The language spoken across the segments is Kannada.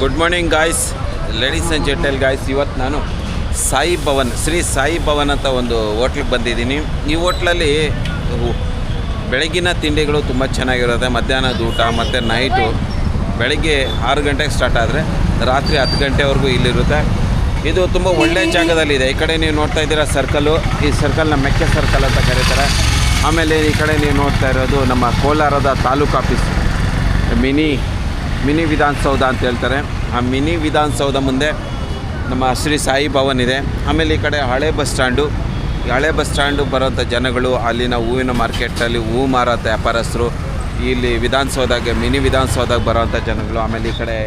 Good morning guys, ladies and gentle guys. ಇವತ್ತು ನಾನು ಸಾಯಿ ಭವನ್, ಶ್ರೀ ಸಾಯಿ ಭವನ್ ಅಂತ ಒಂದು ಹೋಟ್ಲಿಗೆ ಬಂದಿದ್ದೀನಿ. ಈ ಹೋಟ್ಲಲ್ಲಿ ಬೆಳಗಿನ ತಿಂಡಿಗಳು ತುಂಬ ಚೆನ್ನಾಗಿರುತ್ತೆ. ಮಧ್ಯಾಹ್ನದ ಊಟ ಮತ್ತು ನೈಟು ಬೆಳಗ್ಗೆ 6 ಗಂಟೆಗೆ ಸ್ಟಾರ್ಟ್ ಆದರೆ ರಾತ್ರಿ 10 ಗಂಟೆವರೆಗೂ ಇಲ್ಲಿರುತ್ತೆ. ಇದು ತುಂಬ ಒಳ್ಳೆಯ ಜಾಗದಲ್ಲಿದೆ. ಈ ಕಡೆ ನೀವು ನೋಡ್ತಾ ಇದ್ದೀರಾ ಸರ್ಕಲ್ಲು, ಈ ಸರ್ಕಲ್ನ ಮೆಕ್ಕೆ ಸರ್ಕಲ್ ಅಂತ ಕರೀತಾರೆ. ಆಮೇಲೆ ಈ ಕಡೆ ನೀವು ನೋಡ್ತಾ ಇರೋದು ನಮ್ಮ ಕೋಲಾರದ ತಾಲೂಕು ಆಫೀಸ್, ಮಿನಿ ವಿಧಾನಸೌಧ ಅಂತ ಹೇಳ್ತಾರೆ. ಆ ಮಿನಿ ವಿಧಾನಸೌಧ ಮುಂದೆ ನಮ್ಮ ಶ್ರೀ ಸಾಯಿ ಭವನ್ ಇದೆ. ಆಮೇಲೆ ಈ ಕಡೆ ಹಳೆ ಬಸ್ ಸ್ಟ್ಯಾಂಡು ಬರೋಂಥ ಜನಗಳು, ಅಲ್ಲಿನ ಹೂವಿನ ಮಾರ್ಕೆಟಲ್ಲಿ ಹೂವು ಮಾರೋಂಥ ವ್ಯಾಪಾರಸ್ಥರು, ಇಲ್ಲಿ ಮಿನಿ ವಿಧಾನಸೌಧಕ್ಕೆ ಬರೋವಂಥ ಜನಗಳು, ಆಮೇಲೆ ಈ ಕಡೆ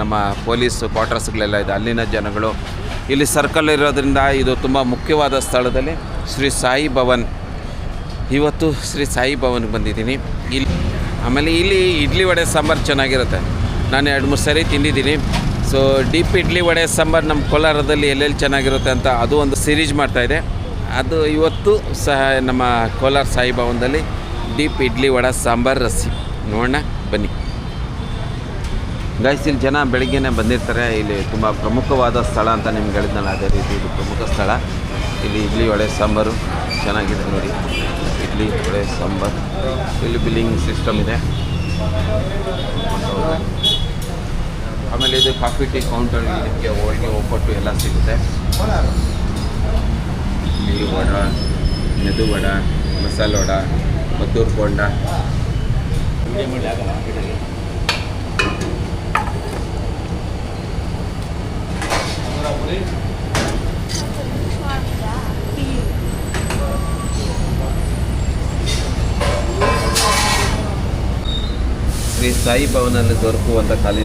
ನಮ್ಮ ಪೊಲೀಸ್ ಕ್ವಾರ್ಟರ್ಸ್ಗಳೆಲ್ಲ ಇದೆ, ಅಲ್ಲಿನ ಜನಗಳು. ಇಲ್ಲಿ ಸರ್ಕಲ್ ಇರೋದ್ರಿಂದ ಇದು ತುಂಬ ಮುಖ್ಯವಾದ ಸ್ಥಳದಲ್ಲಿ ಶ್ರೀ ಸಾಯಿ ಭವನ್. ಇವತ್ತು ಶ್ರೀ ಸಾಯಿ ಭವನ್ಗೆ ಬಂದಿದ್ದೀನಿ. ಆಮೇಲೆ ಇಲ್ಲಿ ಇಡ್ಲಿ ವಡೆ ಸಾಂಬಾರು ಚೆನ್ನಾಗಿರುತ್ತೆ. ನಾನು 2-3 ಸರಿ ತಿಂದಿದ್ದೀನಿ. ಸೊ ಡೀಪ್ ಇಡ್ಲಿ ವಡೆ ಸಾಂಬಾರು ನಮ್ಮ ಕೋಲಾರದಲ್ಲಿ ಎಲ್ಲೆಲ್ಲಿ ಚೆನ್ನಾಗಿರುತ್ತೆ ಅಂತ ಅದು ಒಂದು ಸೀರೀಸ್ ಮಾಡ್ತಾಯಿದೆ. ಅದು ಇವತ್ತು ಸಹ ನಮ್ಮ ಕೋಲಾರ ಸಾಯಿ ಭವನದಲ್ಲಿ ಡೀಪ್ ಇಡ್ಲಿ ವಡೆ ಸಾಂಬಾರು ರಸಿ ನೋಡೋಣ ಬನ್ನಿ ಗೈಸ್. ಇಲ್ಲಿ ಜನ ಬೆಳಿಗ್ಗೆನೇ ಬಂದಿರ್ತಾರೆ. ಇಲ್ಲಿ ತುಂಬ ಪ್ರಮುಖವಾದ ಸ್ಥಳ ಅಂತ ನಿಮ್ಗೆ ಹೇಳಿದ್ನಲ್ಲ, ಅದೇ ರೀತಿ ಇದು ಪ್ರಮುಖ ಸ್ಥಳ. ಇಲ್ಲಿ ಇಡ್ಲಿ ವಡೆ ಸಾಂಬಾರು ಚೆನ್ನಾಗಿದೆ ನೋಡಿ. ಇಡ್ಲಿ ವಡೆ ಸಾಂಬಾರು, ಇಲ್ಲಿ ಬಿಲ್ಲಿಂಗ್ ಸಿಸ್ಟಮ್ ಇದೆ. ಆಮೇಲೆ ಇದು ಕಾಫಿ ಟೀ ಕೌಂಟರ್, ನಿಮಗೆ ಹೋಳಿಗೆ ಒಬ್ಬಟ್ಟು ಎಲ್ಲ ಸಿಗುತ್ತೆ. ಇಲ್ಲಿ ವಡ, ಮೆದು ವಡ, ಮಸಾಲೆ ವಡ, ಮದ್ದೂರು ಬೋಂಡ. ಶ್ರೀ ಸಾಯಿ ಭವನಲ್ಲಿ ದೊರಕುವಂಥ ಖಾಲಿ